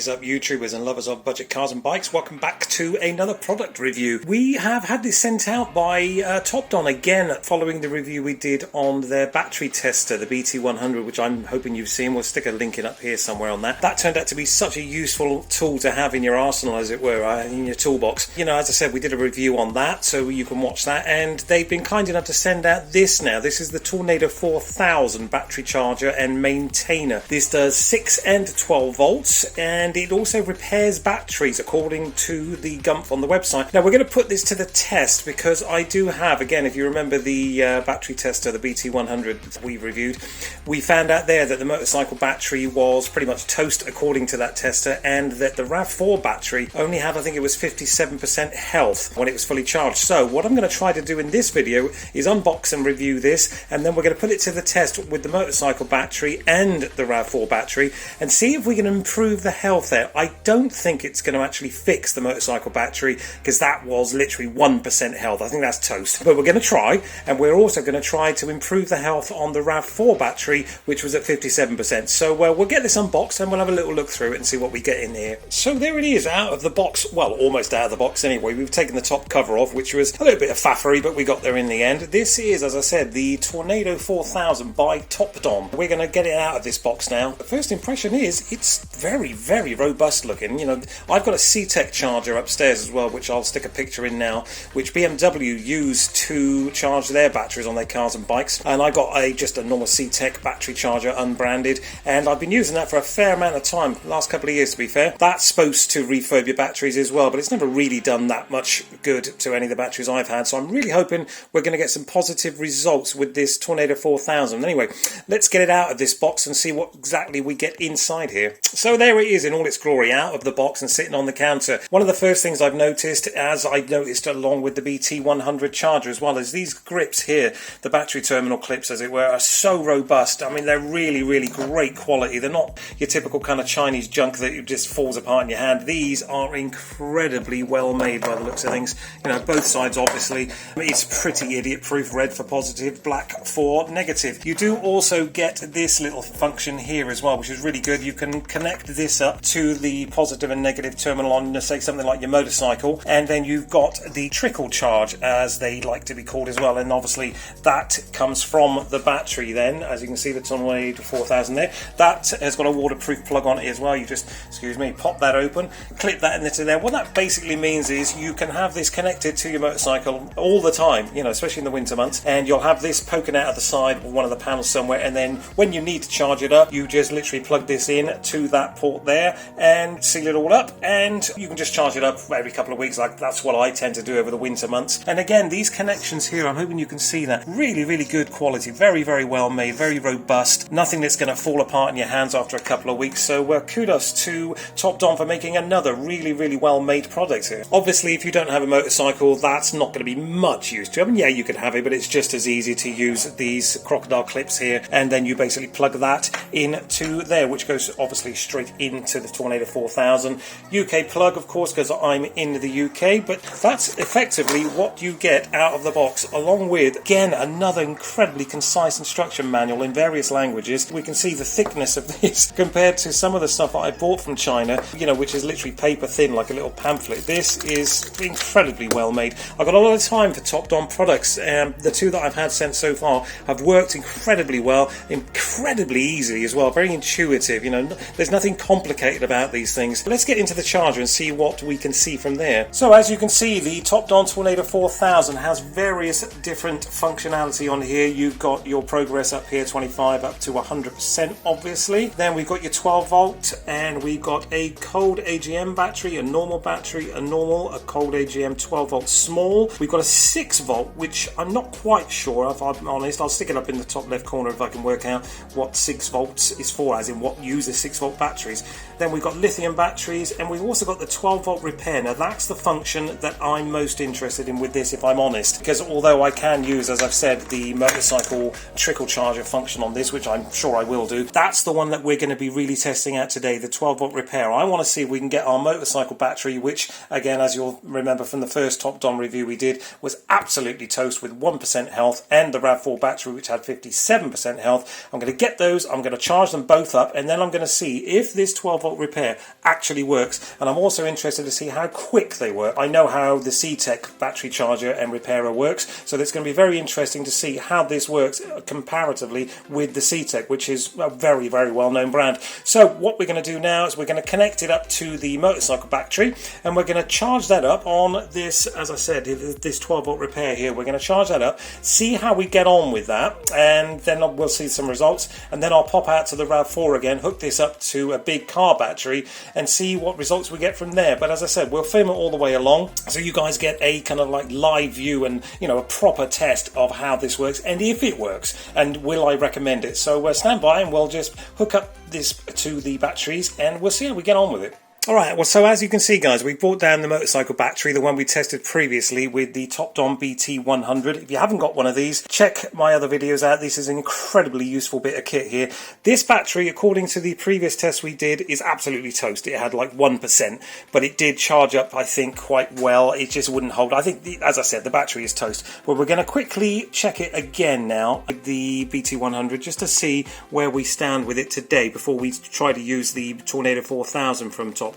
is up, YouTubers and lovers of budget cars and bikes? Welcome back to another product review. We have had this sent out by Topdon again, following the review we did on their battery tester, the BT100, which I'm hoping you've seen. We'll stick a link in up here somewhere on that. That turned out to be such a useful tool to have in your arsenal, as it were, in your toolbox. You know, as I said, we did a review on that, so you can watch that. And they've been kind enough to send out this now. This is the Tornado 4000 battery charger and maintainer. This does 6 and 12 volts, and it also repairs batteries according to the Gumph on the website. Now we're going to put this to the test because I do have, again, if you remember the battery tester, the BT100 we reviewed, we found out there that the motorcycle battery was pretty much toast according to that tester, and that the RAV4 battery only had, I think it was 57% health when it was fully charged. So what I'm going to try to do in this video is unbox and review this, and then we're going to put it to the test with the motorcycle battery and the RAV4 battery and see if we can improve the health there. I don't think it's going to actually fix the motorcycle battery because that was literally 1% health. I think that's toast. But we're going to try, and we're also going to try to improve the health on the RAV4 battery, which was at 57%. So we'll get this unboxed and we'll have a little look through it and see what we get in here. So there it is, out of the box. Well, almost out of the box anyway. We've taken the top cover off, which was a little bit of faffery, but we got there in the end. This is, as I said, the Tornado 4000 by Topdon. We're going to get it out of this box now. The first impression is it's very, very robust looking. You know, I've got a C-Tech charger upstairs as well, which I'll stick a picture in now, which BMW use to charge their batteries on their cars and bikes. And I got just a normal C-Tech battery charger, unbranded, and I've been using that for a fair amount of time, last couple of years to be fair. That's supposed to refurb your batteries as well, but it's never really done that much good to any of the batteries I've had. So I'm really hoping we're going to get some positive results with this Tornado 4000. Anyway, let's get it out of this box and see what exactly we get inside here. So there it is in all its glory, out of the box and sitting on the counter. One of the first things I've noticed, as I noticed along with the BT100 charger as well, is these grips here, the battery terminal clips as it were, are so robust. I mean, they're really, really great quality. They're not your typical kind of Chinese junk that just falls apart in your hand. These are incredibly well made by the looks of things. You know, both sides obviously. It's pretty idiot proof, red for positive, black for negative. You do also get this little function here as well, which is really good. You can connect this up to the positive and negative terminal on, say, something like your motorcycle, and then you've got the trickle charge, as they like to be called as well, and obviously that comes from the battery then, as you can see, the Tornado 4000 there. That has got a waterproof plug on it as well. You just, excuse me, pop that open, clip that into there. What that basically means is you can have this connected to your motorcycle all the time, you know, especially in the winter months, and you'll have this poking out of the side of one of the panels somewhere, and then when you need to charge it up, you just literally plug this in to that port there and seal it all up, and you can just charge it up every couple of weeks. Like, that's what I tend to do over the winter months. And again, these connections here, I'm hoping you can see that, really, really good quality, very, very well made, very robust, nothing that's going to fall apart in your hands after a couple of weeks. So kudos to Topdon for making another really, really well made product here. Obviously, if you don't have a motorcycle, that's not going to be much use to. I mean, yeah, you could have it, but it's just as easy to use these crocodile clips here, and then you basically plug that into there, which goes obviously straight into the Tornado 4000. UK plug, of course, because I'm in the UK, but that's effectively what you get out of the box, along with, again, another incredibly concise instruction manual in various languages. We can see the thickness of this compared to some of the stuff that I bought from China, you know, which is literally paper thin, like a little pamphlet. This is incredibly well made. I've got a lot of time for Topdon products. The two that I've had sent so far have worked incredibly well, incredibly easily as well, very intuitive. You know, there's nothing complicated about these things. Let's get into the charger and see what we can see from there. So as you can see, the Topdon Tornado 4000 has various different functionality on here. You've got your progress up here, 25 up to 100% obviously. Then we've got your 12 volt, and we've got a cold AGM battery, a normal battery, a normal, a cold AGM 12 volt small. We've got a 6 volt, which I'm not quite sure, if I'm honest. I'll stick it up in the top left corner if I can work out what 6 volts is for, as in what uses 6 volt batteries. Then we've got lithium batteries, and we've also got the 12 volt repair. Now that's the function that I'm most interested in with this, if I'm honest, because although I can use, as I've said, the motorcycle trickle charger function on this, which I'm sure I will do, that's the one that we're going to be really testing out today, the 12 volt repair. I want to see if we can get our motorcycle battery, which again, as you'll remember from the first Topdon review we did, was absolutely toast with 1% health, and the RAV4 battery, which had 57% health. I'm going to get those, I'm going to charge them both up, and then I'm going to see if this 12 volt volt repair actually works, and I'm also interested to see how quick they work. I know how the C-Tech battery charger and repairer works, so it's going to be very interesting to see how this works comparatively with the C-Tech, which is a very, very well-known brand. So what we're going to do now is we're going to connect it up to the motorcycle battery, and we're going to charge that up on this, as I said, this 12 volt repair here. We're going to charge that up, see how we get on with that, and then we'll see some results, and then I'll pop out to the RAV4 again, hook this up to a big car battery, and see what results we get from there. But as I said, we'll film it all the way along, so you guys get a kind of like live view and, you know, a proper test of how this works and if it works, and will I recommend it. So stand by and we'll just hook up this to the batteries and we'll see how we get on with it. Alright, well, so as you can see, guys, we brought down the motorcycle battery, the one we tested previously with the Topdon BT100. If you haven't got one of these, check my other videos out. This is an incredibly useful bit of kit here. This battery, according to the previous test we did, is absolutely toast. It had like 1%, but it did charge up, I think, quite well. It just wouldn't hold. I think, as I said, the battery is toast. But we're going to quickly check it again now with the BT100 just to see where we stand with it today before we try to use the Tornado 4000 from Topdon.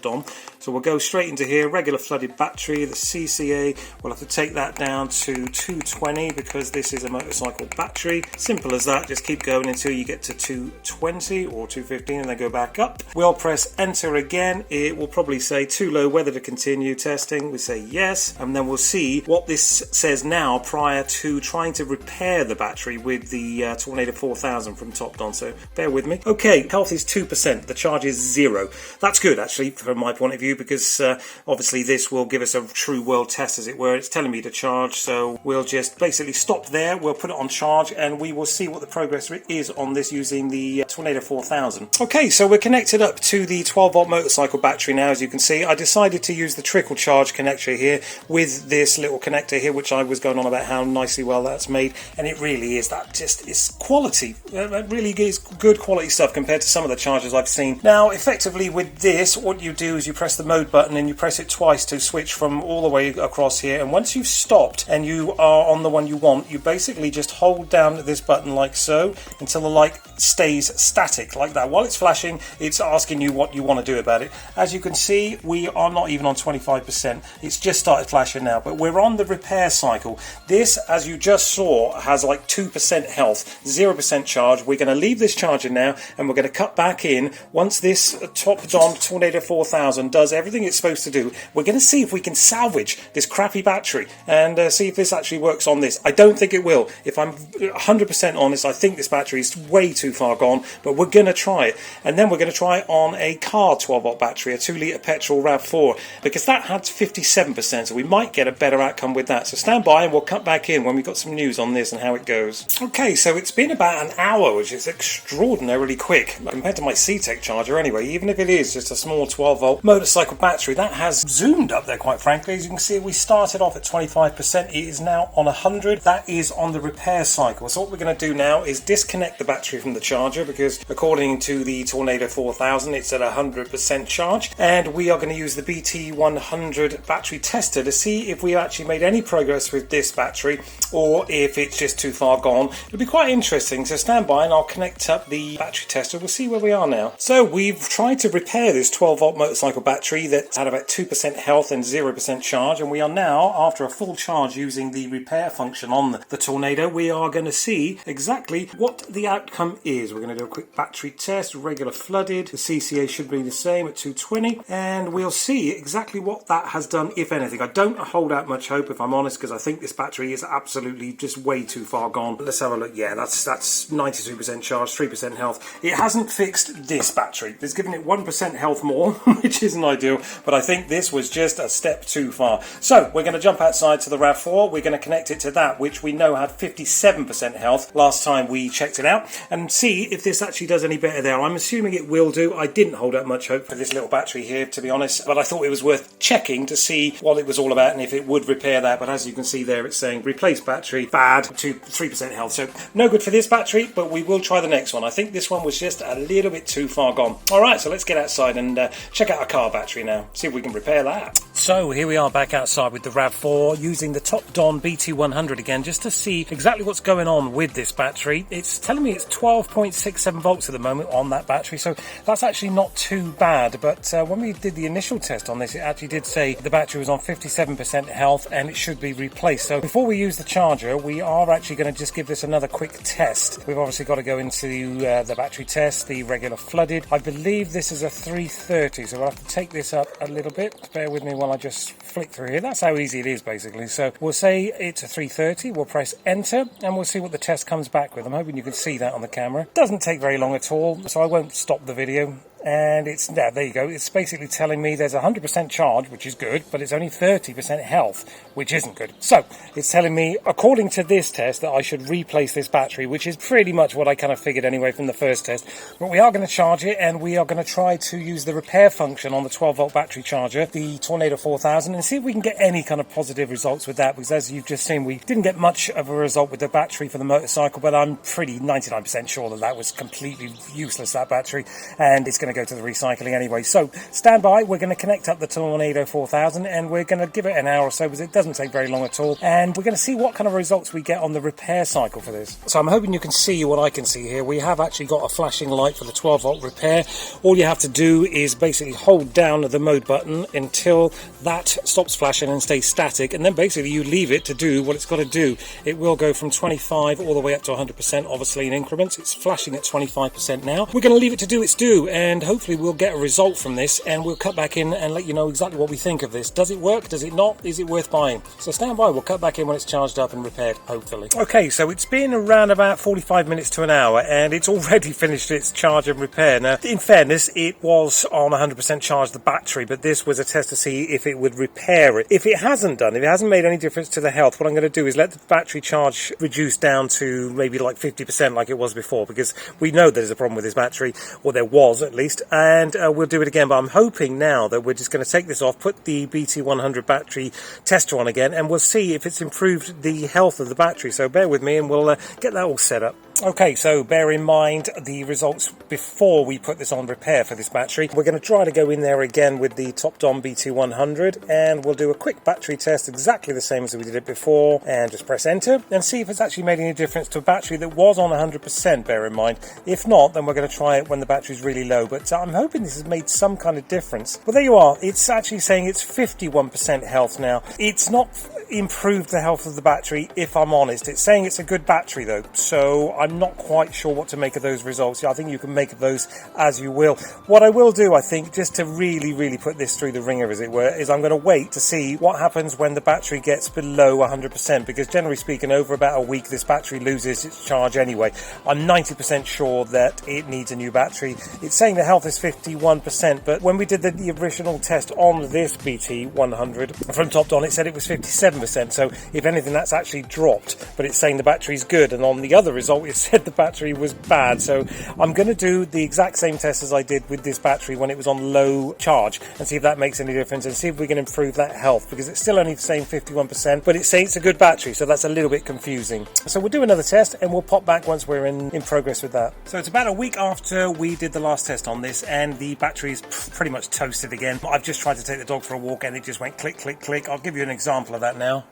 So we'll go straight into here, regular flooded battery, the CCA, we'll have to take that down to 220 because this is a motorcycle battery. Simple as that, just keep going until you get to 220 or 215 and then go back up. We'll press enter again, it will probably say too low, whether to continue testing. We say yes, and then we'll see what this says now prior to trying to repair the battery with the Tornado 4000 from Topdon, so bear with me. Okay, health is 2%, the charge is 0. That's good actually from my point of view, because obviously this will give us a true world test, as it were. It's telling me to charge, so we'll just basically stop there, we'll put it on charge, and we will see what the progress is on this using the Tornado 4000. Okay, so we're connected up to the 12 volt motorcycle battery now. As you can see, I decided to use the trickle charge connector here with this little connector here, which I was going on about how nicely well that's made, and it really is. That just is quality. It really is good quality stuff compared to some of the chargers I've seen. Now, effectively with this, what you do is you press the mode button and you press it twice to switch from all the way across here, and once you've stopped and you are on the one you want, you basically just hold down this button like so until the light stays static like that. While it's flashing, it's asking you what you want to do about it. As you can see, we are not even on 25%. It's just started flashing now, but we're on the repair cycle. This, as you just saw, has like 2% health, 0% charge. We're going to leave this charger now and we're going to cut back in once this Topdon Tornado 4000 does everything it's supposed to do. We're going to see if we can salvage this crappy battery and see if this actually works on this. I don't think it will. If I'm 100% honest, I think this battery is way too far gone, but we're going to try it. And then we're going to try it on a car 12 volt battery, a 2 litre petrol RAV4, because that had 57%, so we might get a better outcome with that. So stand by and we'll cut back in when we've got some news on this and how it goes. Okay, so it's been about an hour, which is extraordinarily quick compared to my C-Tech charger anyway. Even if it is just a small 12 volt motorcycle battery, that has zoomed up there, quite frankly. As you can see, we started off at 25%. It is now on 100. That is on the repair cycle. So what we're going to do now is disconnect the battery from the charger, because according to the Tornado 4000, it's at 100% charge, and we are going to use the BT100 battery tester to see if we actually made any progress with this battery or if it's just too far gone. It'll be quite interesting, so stand by and I'll connect up the battery tester. We'll see where we are now. So we've tried to repair this 12 volt motorcycle battery that had about 2% health and 0% charge, and we are now, after a full charge using the repair function on the Tornado, we are going to see exactly what the outcome is. We're going to do a quick battery test, regular flooded. The CCA should be the same at 220, and we'll see exactly what that has done, if anything. I don't hold out much hope, if I'm honest, because I think this battery is absolutely just way too far gone. Let's have a look. Yeah, that's 92% charge, 3% health. It hasn't fixed this battery. It's given it 1% health more, which isn't ideal, but I think this was just a step too far. So we're going to jump outside to the RAV4. We're going to connect it to that, which we know had 57% health last time we checked it out, and see if this actually does any better there. I'm assuming it will do. I didn't hold out much hope for this little battery here, to be honest, but I thought it was worth checking to see what it was all about and if it would repair that. But as you can see there, it's saying replace battery, bad, to 3% health. So no good for this battery, but we will try the next one. I think this one was just a little bit too far gone. All right, so let's get outside and check out our car battery now, see if we can repair that. So here we are back outside with the RAV4 using the Topdon BT100 again, just to see exactly what's going on with this battery. It's telling me it's 12.67 volts at the moment on that battery, so that's actually not too bad. But when we did the initial test on this, it actually did say the battery was on 57% health and it should be replaced. So before we use the charger, we are actually going to just give this another quick test. We've obviously got to go into the battery test, the regular flooded. I believe this is a 330, so we'll have to take this up a little bit. Bear with me while I just flick through here. That's how easy it is, basically. So we'll say it's a 330, we'll press enter, and we'll see what the test comes back with. I'm hoping you can see that on the camera. Doesn't take very long at all, so I won't stop the video. And it's, there you go, it's basically telling me there's 100% charge, which is good, but it's only 30% health, which isn't good. So it's telling me, according to this test, that I should replace this battery, which is pretty much what I kind of figured anyway from the first test. But we are going to charge it, and we are going to try to use the repair function on the 12-volt battery charger, the Tornado 4000, and see if we can get any kind of positive results with that, because as you've just seen, we didn't get much of a result with the battery for the motorcycle, but I'm pretty 99% sure that that was completely useless, that battery, and it's going to go to the recycling anyway. So stand by, we're going to connect up the Tornado 4000 and we're going to give it an hour or so, because it doesn't take very long at all, and we're going to see what kind of results we get on the repair cycle for this. So I'm hoping you can see what I can see here. We have actually got a flashing light for the 12-volt repair. All you have to do is basically hold down the mode button until that stops flashing and stays static, and then basically you leave it to do what it's got to do. It will go from 25 all the way up to 100%, obviously in increments. It's flashing at 25% now. We're going to leave it to do its due, and hopefully we'll get a result from this, and we'll cut back in and let you know exactly what we think of this. Does it work? Does it not? Is it worth buying? So stand by, we'll cut back in when it's charged up and repaired, hopefully. Okay, so it's been around about 45 minutes to an hour, and it's already finished its charge and repair. Now, in fairness, it was on 100% charge, the battery, but this was a test to see if it would repair it. If it hasn't done, if it hasn't made any difference to the health, what I'm going to do is let the battery charge reduce down to maybe like 50% like it was before, because we know there's a problem with this battery, or there was at least, and we'll do it again. But I'm hoping now that we're just going to take this off, put the BT100 battery tester on again, and we'll see if it's improved the health of the battery. So bear with me and we'll get that all set up. Okay, so bear in mind the results before we put this on repair for this battery. We're going to try to go in there again with the Topdon BT100, and we'll do a quick battery test exactly the same as we did it before, and just press enter and see if it's actually made any difference to a battery that was on 100%, bear in mind. If not, then we're going to try it when the battery's really low, but I'm hoping this has made some kind of difference. Well, there you are. It's actually saying it's 51% health now. It's not improved the health of the battery, if I'm honest. It's saying it's a good battery though, so I'm not quite sure what to make of those results. I think you can make of those as you will. What I will do, I think, just to really put this through the ringer, as it were, is I'm going to wait to see what happens when the battery gets below 100%, because generally speaking, over about a week this battery loses its charge anyway. I'm 90% sure that it needs a new battery. It's saying the health is 51%, but when we did the original test on this BT100 from Topdon, it said it was 57%. So if anything, that's actually dropped, but it's saying the battery's good, and on the other result it said the battery was bad. So I'm going to do the exact same test as I did with this battery when it was on low charge, and see if that makes any difference, and see if we can improve that health, because it's still only saying 51%, but it's saying it's a good battery, so that's a little bit confusing. So we'll do another test and we'll pop back once we're in progress with that. So it's about a week after we did the last test on this, and the battery's pretty much toasted again. I've just tried to take the dog for a walk and it just went click click click. I'll give you an example of that now.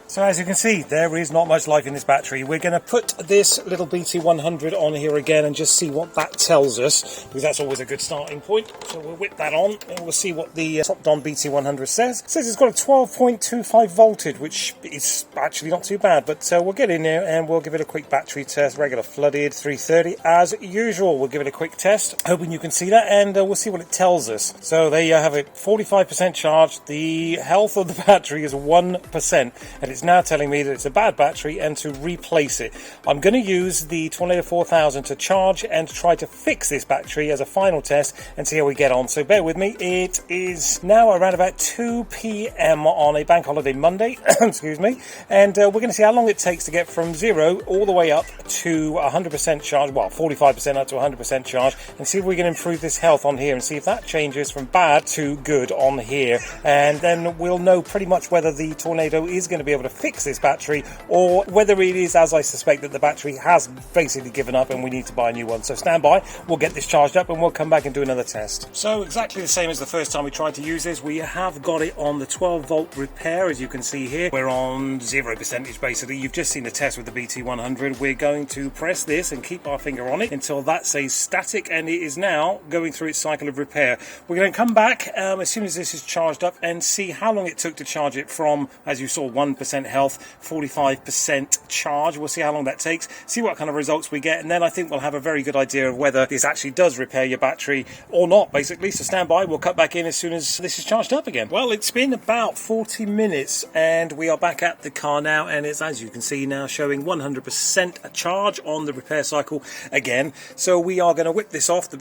So as you can see, there is not much life in this battery. We're going to put this little BT100 on here again and just see what that tells us, because that's always a good starting point. So we'll whip that on and we'll see what the Topdon BT100 says. It says it's got a 12.25 voltage, which is actually not too bad, but we'll get in there and we'll give it a quick battery test. Regular flooded 330 as usual. We'll give it a quick test, hoping you can see that, and we'll see what it tells us. So there you have it, 45% charge. The health of the battery is 1%, and it's now telling me that it's a bad battery and to replace it. I'm going to use the Tornado 4000 to charge and try to fix this battery as a final test and see how we get on. So bear with me. It is now around about 2 p.m. on a bank holiday Monday, excuse me, and we're going to see how long it takes to get from 0 all the way up to 100% charge, well, 45% up to 100% charge, and see if we can improve this health on here and see if that changes from bad to good on here, and then we'll know pretty much whether the Tornado is going to be able to fix this battery, or whether it is, as I suspect, that the battery has basically given up and we need to buy a new one. So stand by, we'll get this charged up and we'll come back and do another test. So exactly the same as the first time we tried to use this, we have got it on the 12 volt repair. As you can see here, we're on 0% basically. You've just seen the test with the BT100. We're going to press this and keep our finger on it until that says static, and it is now going through its cycle of repair. We're going to come back as soon as this is charged up and see how long it took to charge it from, as you saw, 1% health, 45% charge. We'll see how long that takes, see what kind of results we get, and then I think we'll have a very good idea of whether this actually does repair your battery or not, basically. So stand by, we'll cut back in as soon as this is charged up again. Well, it's been about 40 minutes and we are back at the car now, and it's, as you can see now, showing 100% charge on the repair cycle again. So we are going to whip this off the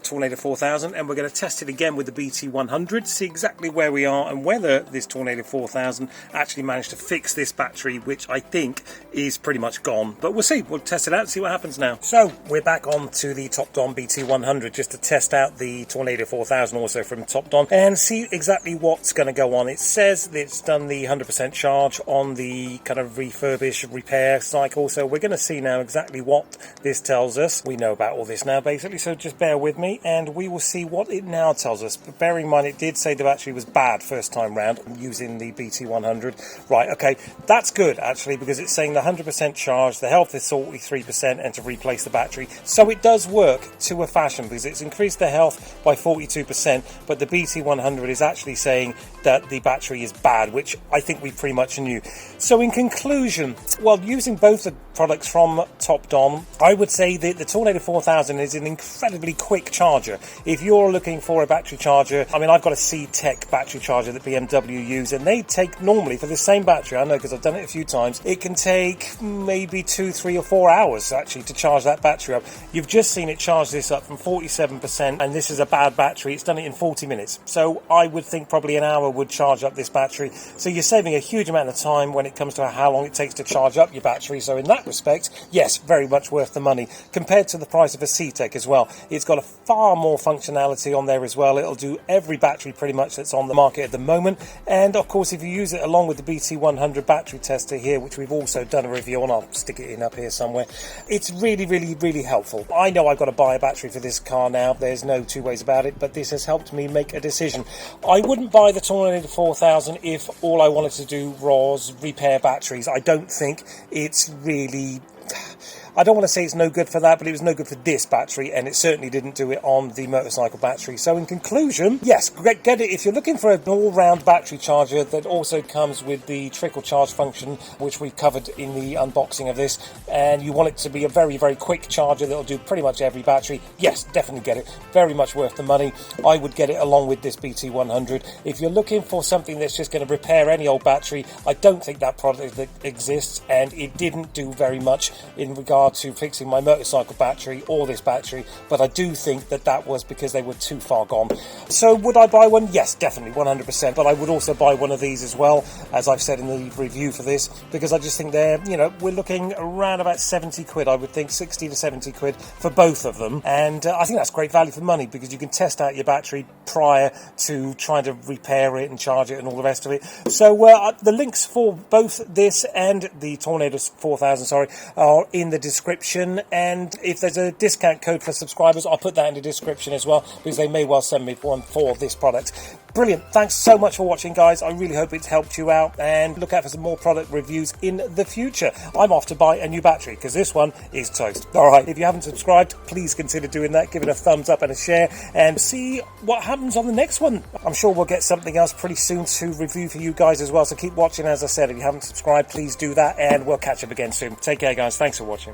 Tornado 4000, and we're going to test it again with the BT100, see exactly where we are and whether this Tornado 4000 actually managed to fix this battery, which I think is pretty much gone. But we'll see, we'll test it out and see what happens now. So we're back on to the Topdon BT100 just to test out the Tornado 4000 also from Topdon and see exactly what's going to go on. It says that it's done the 100% charge on the kind of refurbish repair cycle, so we're going to see now exactly what this tells us. We know about all this now basically, so just bear with me and we will see what it now tells us. But bearing in mind it did say the battery was bad first time round using the BT100. Right, okay, that's good actually, because it's saying the 100% charge, the health is 43%, and to replace the battery. So it does work to a fashion, because it's increased the health by 42%, but the BT100 is actually saying that the battery is bad, which I think we pretty much knew. So in conclusion, well, using both the products from Topdon, I would say that the Tornado 4000 is an incredibly quick charger. If you're looking for a battery charger, I mean, I've got a C-Tech battery charger that BMW use, and they take normally, for the same battery, I know because I've done it a few times, it can take maybe 2, 3 or 4 hours actually to charge that battery up. You've just seen it charge this up from 47%, and this is a bad battery. It's done it in 40 minutes. So I would think probably an hour would charge up this battery. So you're saving a huge amount of time when it comes to how long it takes to charge up your battery. So in that respect, yes, very much worth the money compared to the price of a C-Tech as well. It's got a far more functionality on there as well. It'll do every battery pretty much that's on the market at the moment. And of course, if you use it along with the BT100 battery tester here, which we've also done a review on, I'll stick it in up here somewhere, it's really, really, really helpful. I know I've got to buy a battery for this car now. There's no two ways about it, but this has helped me make a decision. I wouldn't buy the Tornado 4000 if all I wanted to do was repair batteries. I don't think it's really... I don't want to say it's no good for that, but it was no good for this battery, and it certainly didn't do it on the motorcycle battery. So in conclusion, yes, get it if you're looking for an all-round battery charger that also comes with the trickle charge function, which we covered in the unboxing of this, and you want it to be a very, very quick charger that'll do pretty much every battery. Yes, definitely get it. Very much worth the money. I would get it along with this BT100. If you're looking for something that's just going to repair any old battery, I don't think that product exists, and it didn't do very much in regard to fixing my motorcycle battery or this battery, but I do think that was because they were too far gone. So would I buy one? Yes, definitely, 100%, but I would also buy one of these as well, as I've said in the review for this, because I just think we're looking around about 70 quid, I would think 60 to 70 quid for both of them, and I think that's great value for money, because you can test out your battery prior to trying to repair it and charge it and all the rest of it. So the links for both this and the Tornado 4000 are in the description, and if there's a discount code for subscribers, I'll put that in the description as well, because they may well send me one for this product. Brilliant. Thanks so much for watching, guys. I really hope it's helped you out, and look out for some more product reviews in the future. I'm off to buy a new battery because this one is toast. Alright, if you haven't subscribed, please consider doing that. Give it a thumbs up and a share, and see what happens on the next one. I'm sure we'll get something else pretty soon to review for you guys as well, so keep watching. As I said, if you haven't subscribed, please do that, and we'll catch up again soon. Take care, guys. Thanks for watching.